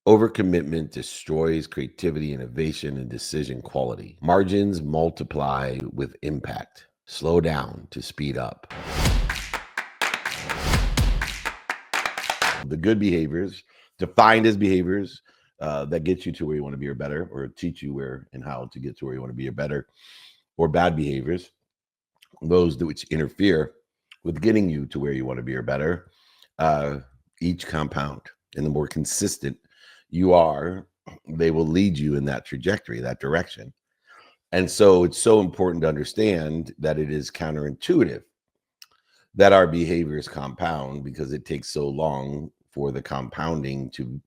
Overcommitment destroys creativity, innovation, and decision quality. Margins multiply with impact. Slow down to speed up. The good behaviors, defined as behaviors that get you to where you want to be or better, or teach you where and how to get to where you want to be or better, or bad behaviors, those which interfere with getting you to where you want to be or better, uh, each compound. And the more consistent you are, they will lead you in that trajectory, that direction. And so it's so important to understand that it is counterintuitive that our behaviors compound, because it takes so long for the compounding to,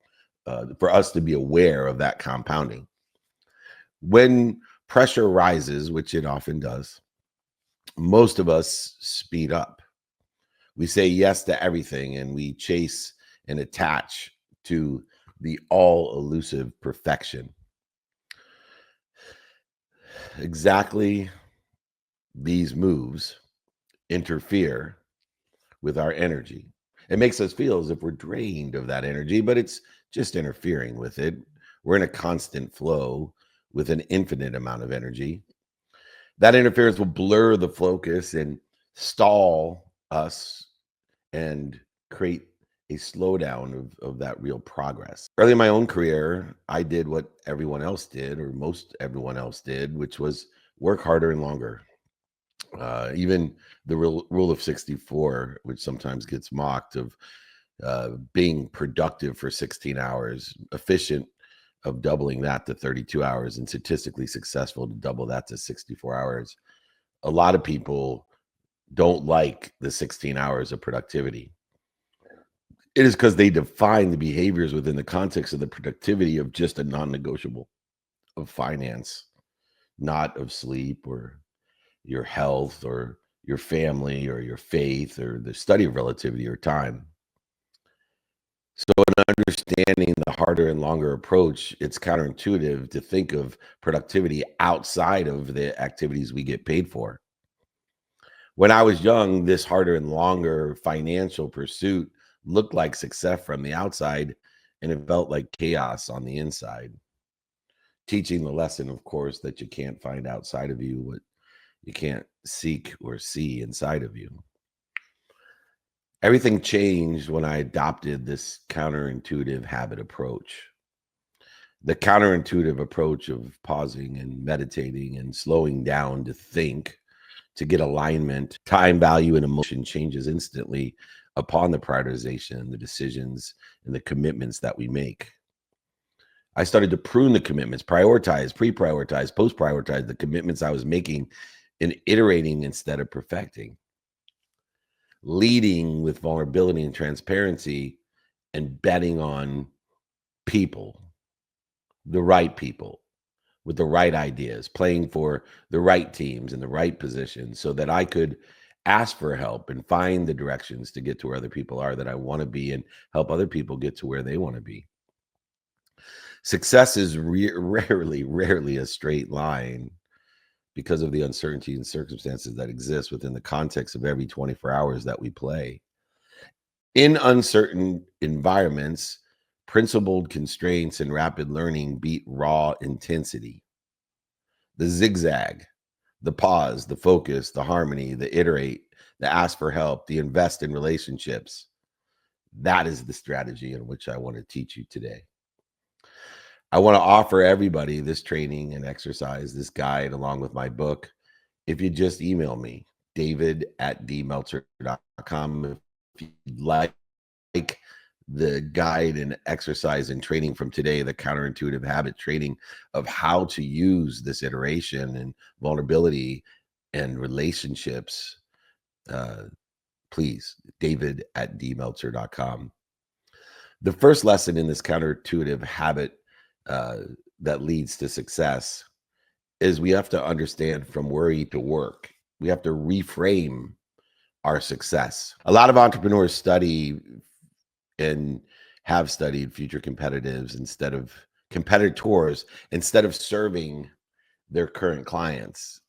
for us to be aware of that compounding. When pressure rises, which it often does, most of us speed up. We say yes to everything and we chase and attach to the all elusive perfection. Exactly, these moves interfere with our energy. It makes us feel as if we're drained of that energy, but it's just interfering with it. We're in a constant flow with an infinite amount of energy. That interference will blur the focus and stall us and create a slowdown of that real progress. Early in my own career, I did what everyone else did, or most everyone else did, which was work harder and longer. Even the rule of 64, which sometimes gets mocked, of being productive for 16 hours, efficient of doubling that to 32 hours, and statistically successful to double that to 64 hours. A lot of people don't like the 16 hours of productivity. It is because they define the behaviors within the context of the productivity of just a non-negotiable of finance, not of sleep or your health or your family or your faith or the study of relativity or time. So in understanding the harder and longer approach, it's counterintuitive to think of productivity outside of the activities we get paid for. When I was young, this harder and longer financial pursuit looked like success from the outside, and it felt like chaos on the inside. Teaching the lesson, of course, that you can't find outside of you what you can't seek or see inside of you. Everything changed when I adopted this counterintuitive habit approach. The counterintuitive approach of pausing and meditating and slowing down to think, to get alignment, time, value, and emotion changes instantly upon the prioritization, the decisions, and the commitments that we make. I started to prune the commitments, prioritize, pre-prioritize, post-prioritize the commitments I was making, and iterating instead of perfecting. Leading with vulnerability and transparency, and betting on people, the right people with the right ideas, playing for the right teams in the right positions so that I could ask for help and find the directions to get to where other people are that I want to be, and help other people get to where they want to be. Success is rarely a straight line because of the uncertainty and circumstances that exist within the context of every 24 hours that we play. In uncertain environments, principled constraints and rapid learning beat raw intensity. The zigzag, the pause, the focus, the harmony, the iterate, the ask for help, the invest in relationships. That is the strategy in which I want to teach you today. I want to offer everybody this training and exercise, this guide, along with my book. If you just email me, david@dmeltzer.com. If you'd like the guide and exercise and training from today, the counterintuitive habit training of how to use this iteration and vulnerability and relationships, please, david@dmeltzer.com. The first lesson in this counterintuitive habit that leads to success is we have to understand from worry to work. We have to reframe our success. A lot of entrepreneurs study and have studied future competitors instead of serving their current clients.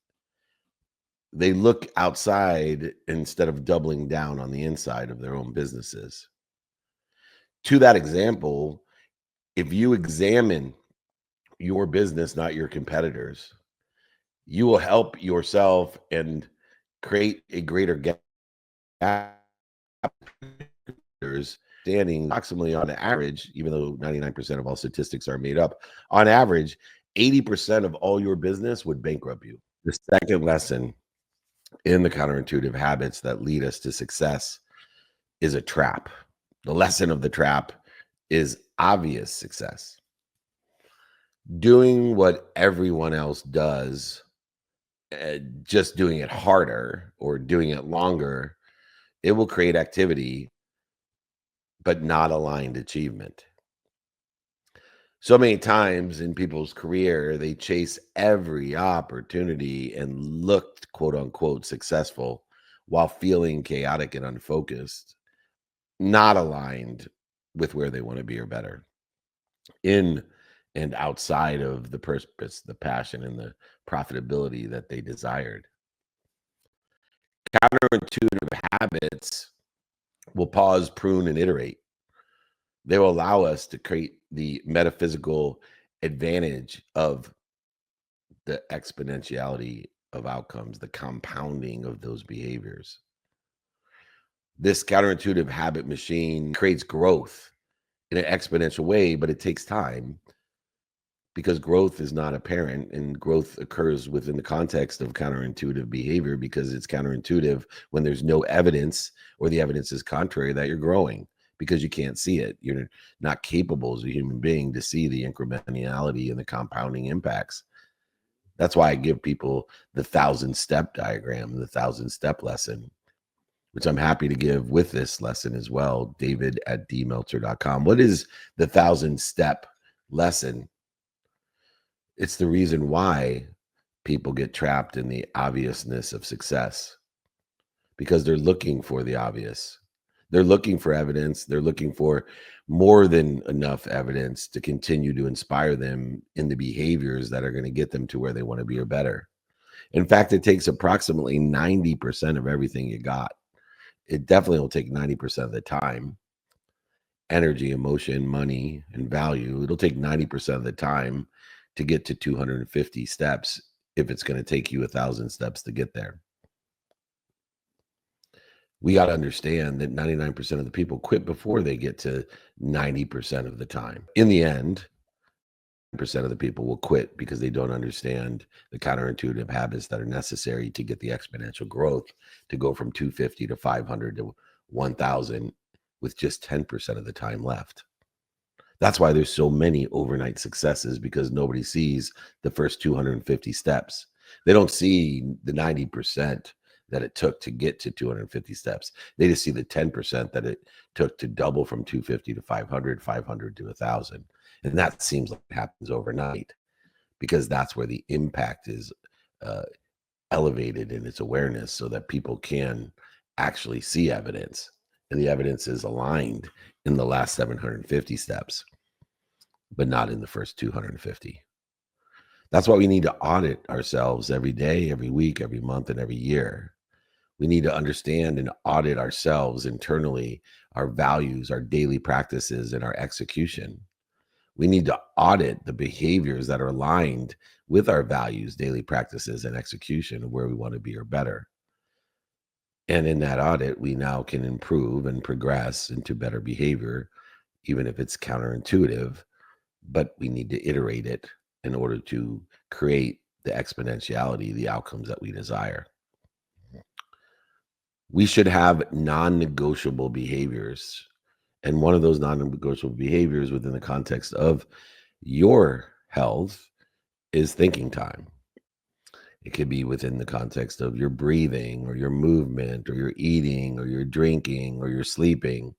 They look outside instead of doubling down on the inside of their own businesses. To that example, If you examine your business, not your competitors, you will help yourself and create a greater gap standing approximately on average, even though 99% of all statistics are made up, on average, 80% of all your business would bankrupt you. The second lesson in the counterintuitive habits that lead us to success is a trap. The lesson of the trap is obvious success. Doing what everyone else does, just doing it harder or doing it longer, it will create activity, but not aligned achievement. So many times in people's career, they chase every opportunity and looked quote unquote successful while feeling chaotic and unfocused, not aligned with where they want to be or better in and outside of the purpose, the passion, and the profitability that they desired. Counterintuitive habits will pause, prune, and iterate. They will allow us to create the metaphysical advantage of the exponentiality of outcomes, the compounding of those behaviors. This counterintuitive habit machine creates growth in an exponential way, but it takes time because growth is not apparent and growth occurs within the context of counterintuitive behavior because it's counterintuitive when there's no evidence or the evidence is contrary that you're growing because you can't see it. You're not capable as a human being to see the incrementality and the compounding impacts. That's why I give people the 1,000-step diagram, the 1,000-step lesson, which I'm happy to give with this lesson as well, david@dmeltzer.com. What is the 1,000-step lesson? It's the reason why people get trapped in the obviousness of success because they're looking for the obvious. They're looking for evidence. They're looking for more than enough evidence to continue to inspire them in the behaviors that are going to get them to where they want to be or better. In fact, it takes approximately 90% of everything you got. It definitely will take 90% of the time, energy, emotion, money, and value. It'll take 90% of the time to get to 250 steps if it's going to take you 1,000 steps to get there. We got to understand that 99% of the people quit before they get to 90% of the time. In the end, percent of the people will quit because they don't understand the counterintuitive habits that are necessary to get the exponential growth to go from 250 to 500 to 1,000 with just 10% of the time left. That's why there's so many overnight successes because nobody sees the first 250 steps. They don't see the 90% that it took to get to 250 steps. They just see the 10% that it took to double from 250 to 500, 500 to 1,000. And that seems like it happens overnight because that's where the impact is elevated in its awareness so that people can actually see evidence. And the evidence is aligned in the last 750 steps, but not in the first 250. That's why we need to audit ourselves every day, every week, every month, and every year. We need to understand and audit ourselves internally, our values, our daily practices, and our execution. We need to audit the behaviors that are aligned with our values, daily practices, and execution of where we want to be or better. And in that audit, we now can improve and progress into better behavior, even if it's counterintuitive, but we need to iterate it in order to create the exponentiality, the outcomes that we desire. We should have non-negotiable behaviors. And one of those non-negotiable behaviors within the context of your health is thinking time. It could be within the context of your breathing or your movement or your eating or your drinking or your sleeping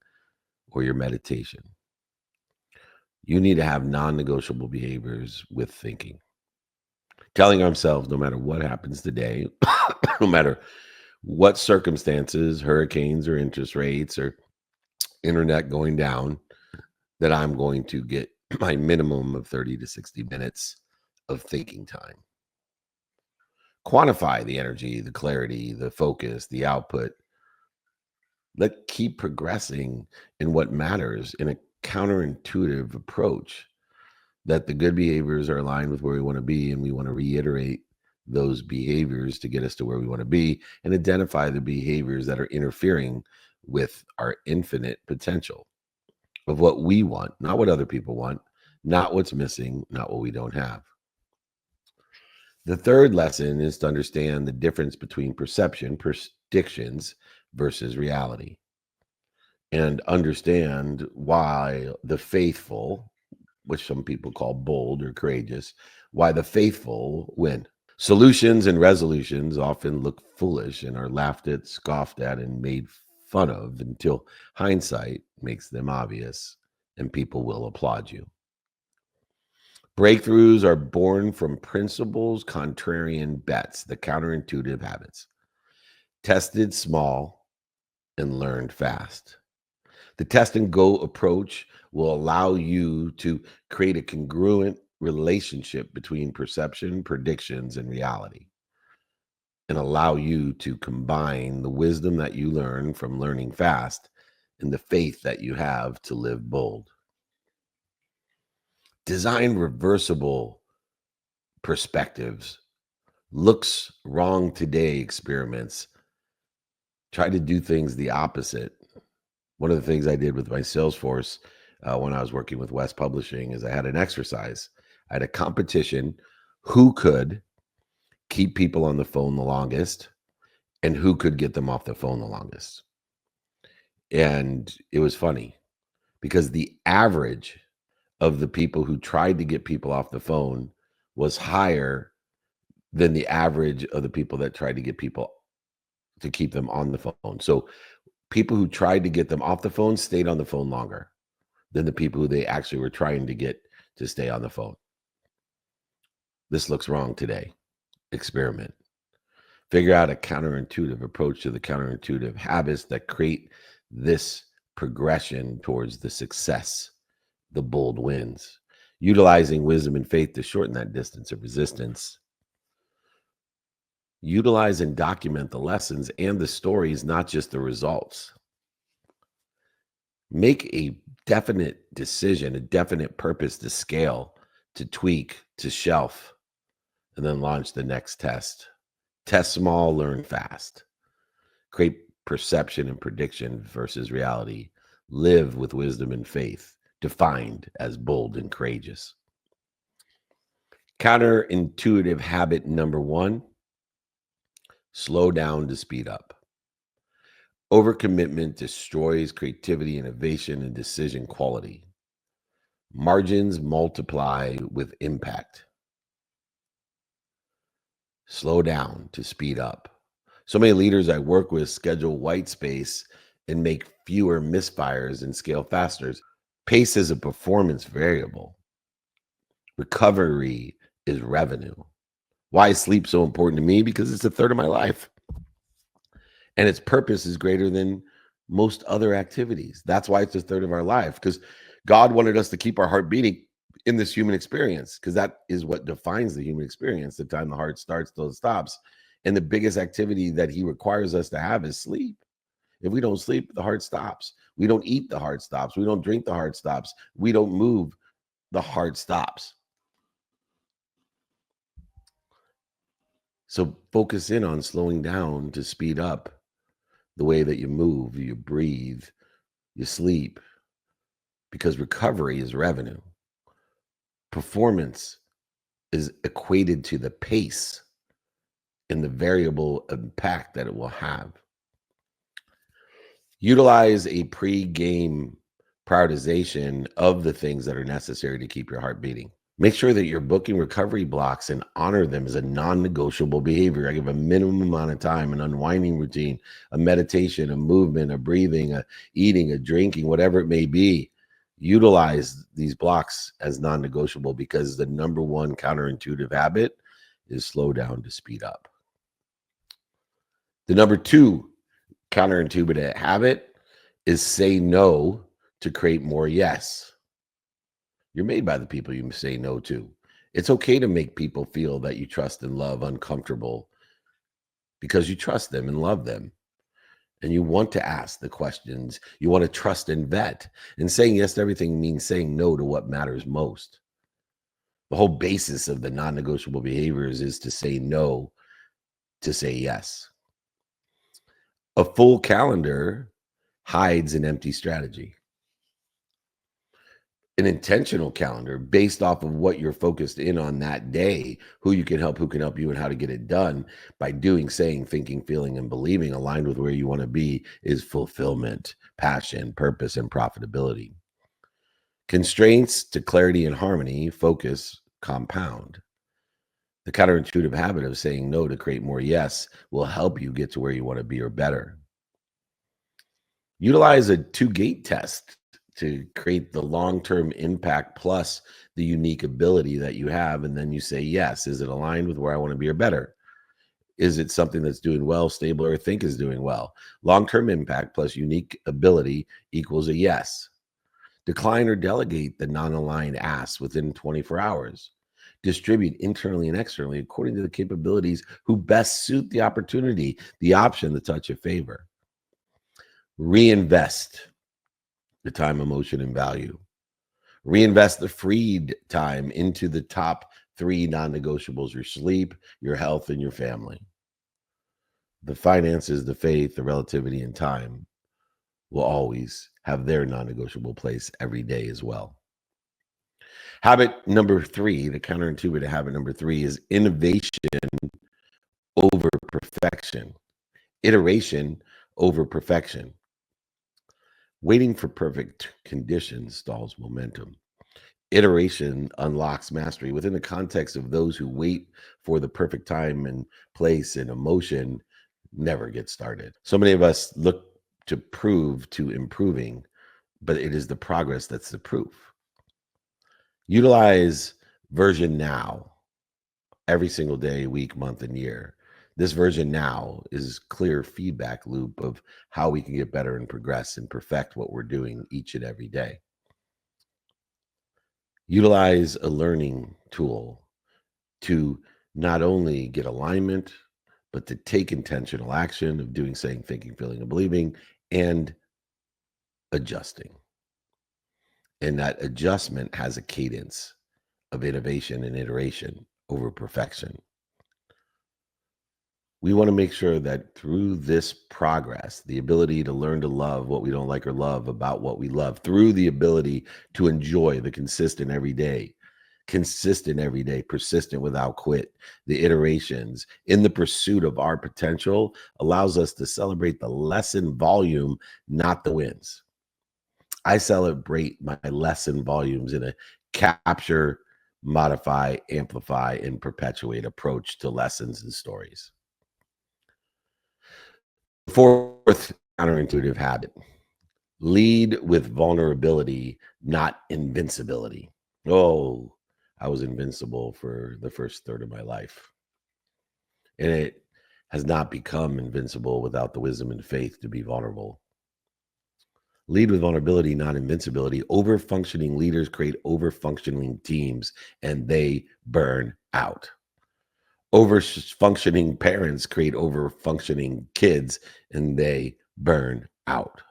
or your meditation. You need to have non-negotiable behaviors with thinking. Telling ourselves no matter what happens today, no matter what circumstances, hurricanes or interest rates or internet going down, that I'm going to get my minimum of 30 to 60 minutes of thinking time. Quantify the energy, the clarity, the focus, the output. Keep progressing in what matters in a counterintuitive approach that the good behaviors are aligned with where we want to be, and we want to reiterate those behaviors to get us to where we want to be and identify the behaviors that are interfering with our infinite potential of what we want, not what other people want, not what's missing, not what we don't have. The third lesson is to understand the difference between perception, predictions versus reality, and understand why the faithful, which some people call bold or courageous, why the faithful win. Solutions and resolutions often look foolish and are laughed at, scoffed at, and made fun of until hindsight makes them obvious and people will applaud you. Breakthroughs are born from principles, contrarian bets, the counterintuitive habits, tested small and learned fast. The test and go approach will allow you to create a congruent relationship between perception, predictions, and reality, and allow you to combine the wisdom that you learn from learning fast and the faith that you have to live bold. Design reversible perspectives. Looks wrong today experiments. Try to do things the opposite. One of the things I did with my Salesforce when I was working with West Publishing is I had an exercise. I had a competition who could keep people on the phone the longest and who could get them off the phone the longest. And it was funny because the average of the people who tried to get people off the phone was higher than the average of the people that tried to get people to keep them on the phone. So people who tried to get them off the phone stayed on the phone longer than the people who they actually were trying to get to stay on the phone. This looks wrong today. Experiment. Figure out a counterintuitive approach to the counterintuitive habits that create this progression towards the success, the bold wins, utilizing wisdom and faith to shorten that distance of resistance. Utilize and document the lessons and the stories, not just the results. Make a definite decision, a definite purpose to scale, to tweak, to shelf, and then launch the next test. Test small, learn fast. Create perception and prediction versus reality. Live with wisdom and faith, defined as bold and courageous. Counterintuitive habit number 1, slow down to speed up. Overcommitment destroys creativity, innovation, and decision quality. Margins multiply with impact. Slow down to speed up. So many leaders I work with schedule white space and make fewer misfires and scale faster. Pace is a performance variable. Recovery is revenue. Why is sleep so important to me? Because it's a third of my life. And its purpose is greater than most other activities. That's why it's a third of our life, because God wanted us to keep our heart beating in this human experience, because that is what defines the human experience, the time the heart starts till it stops. And the biggest activity that he requires us to have is sleep. If we don't sleep, the heart stops. We don't eat, the heart stops. We don't drink, the heart stops. We don't move, the heart stops. So focus in on slowing down to speed up the way that you move, you breathe, you sleep, because recovery is revenue. Performance is equated to the pace and the variable impact that it will have. Utilize a pre-game prioritization of the things that are necessary to keep your heart beating. Make sure that you're booking recovery blocks and honor them as a non-negotiable behavior. I give a minimum amount of time, an unwinding routine, a meditation, a movement, a breathing, a eating, a drinking, whatever it may be. Utilize these blocks as non-negotiable, because the number one counterintuitive habit is slow down to speed up. The number 2 counterintuitive habit is say no to create more yes. You're made by the people you say no to. It's okay to make people feel that you trust and love uncomfortable, because you trust them and love them. And you want to ask the questions. You want to trust and vet. And saying yes to everything means saying no to what matters most. The whole basis of the non-negotiable behaviors is to say no, to say yes. A full calendar hides an empty strategy. An intentional calendar based off of what you're focused in on that day, who can help you, and how to get it done by doing, saying, thinking, feeling, and believing aligned with where you want to be is fulfillment, passion, purpose, and profitability. Constraints to clarity and harmony, focus, compound. The counterintuitive habit of saying no to create more yes will help you get to where you want to be or better. Utilize a two-gate test to create the long-term impact plus the unique ability that you have. And then you say, yes, is it aligned with where I want to be or better? Is it something that's doing well, stable, or think is doing well? Long-term impact plus unique ability equals a yes. Decline or delegate the non-aligned asks within 24 hours. Distribute internally and externally according to the capabilities who best suit the opportunity, the option, the touch of favor. Reinvest the time, emotion, and value. Reinvest the freed time into the top 3 non-negotiables: your sleep, your health, and your family. The finances, the faith, the relativity, and time will always have their non-negotiable place every day as well. Habit number 3, the counterintuitive habit number 3, is innovation over perfection. Iteration over perfection. Waiting for perfect conditions stalls momentum. Iteration unlocks mastery. Within the context of those who wait for the perfect time and place and emotion never get started. So many of us look to prove to improving, but it is the progress that's the proof. Utilize version now every single day, week, month, and year. This version now is clear feedback loop of how we can get better and progress and perfect what we're doing each and every day. Utilize a learning tool to not only get alignment, but to take intentional action of doing, saying, thinking, feeling, and believing, and adjusting. And that adjustment has a cadence of innovation and iteration over perfection. We want to make sure that through this progress, the ability to learn to love what we don't like or love about what we love, through the ability to enjoy the consistent every day, persistent without quit, the iterations in the pursuit of our potential allows us to celebrate the lesson volume, not the wins. I celebrate my lesson volumes in a capture, modify, amplify, and perpetuate approach to lessons and stories. Fourth counterintuitive habit: lead with vulnerability, not invincibility. Oh, I was invincible for the first third of my life. And it has not become invincible without the wisdom and faith to be vulnerable. Lead with vulnerability, not invincibility. Over-functioning leaders create over-functioning teams, and they burn out. Over-functioning parents create over-functioning kids, and they burn out.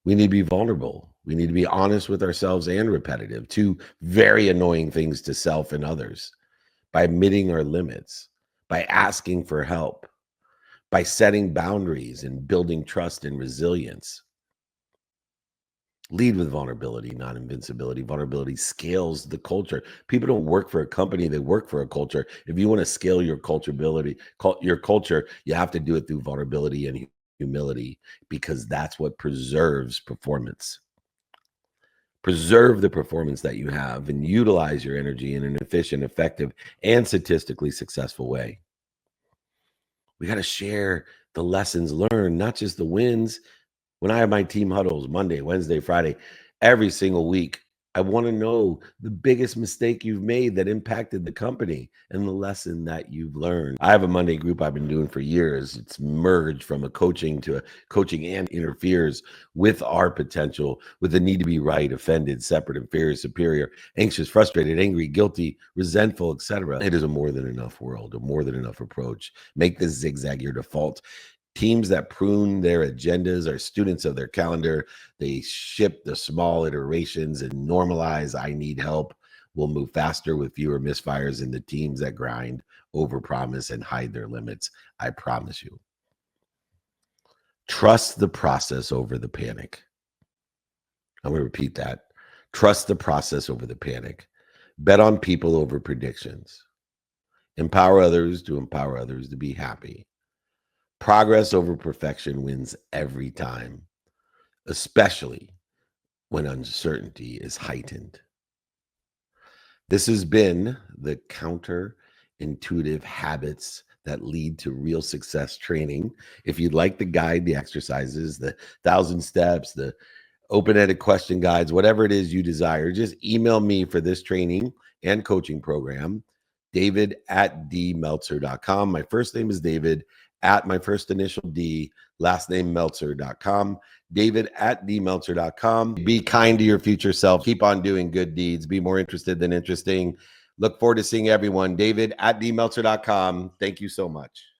We need to be vulnerable. We need to be honest with ourselves and repetitive, two very annoying things to self and others, by admitting our limits, by asking for help, by setting boundaries and building trust and resilience. Lead with vulnerability, not invincibility. Vulnerability scales the culture. People don't work for a company, they work for a culture. If you want to scale your culture, you have to do it through vulnerability and humility, because that's what preserves performance. Preserve the performance that you have and utilize your energy in an efficient, effective, and statistically successful way. We got to share the lessons learned, not just the wins. When I have my team huddles Monday, Wednesday, Friday, every single week, I want to know the biggest mistake you've made that impacted the company and the lesson that you've learned. I have a Monday group I've been doing for years. It's merged from a coaching to a coaching and interferes with our potential, with the need to be right, offended, separate, inferior, superior, anxious, frustrated, angry, guilty, resentful, etc. It is a more than enough world, a more than enough approach. Make this zigzag your default. Teams that prune their agendas are students of their calendar. They ship the small iterations and normalize I need help will move faster with fewer misfires than the teams that grind, overpromise, and hide their limits. I promise you. Trust the process over the panic. I'm going to repeat that. Trust the process over the panic. Bet on people over predictions. Empower others to be happy. Progress over perfection wins every time, especially when uncertainty is heightened. This has been the counterintuitive habits that lead to real success training. If you'd like the guide, the exercises, the 1,000 steps, the open-ended question guides, whatever it is you desire, just email me for this training and coaching program, david@dmeltzer.com. My first name is David, at my first initial D, last name Meltzer.com. David@dmeltzer.com. Be kind to your future self. Keep on doing good deeds. Be more interested than interesting. Look forward to seeing everyone. David@dmeltzer.com. Thank you so much.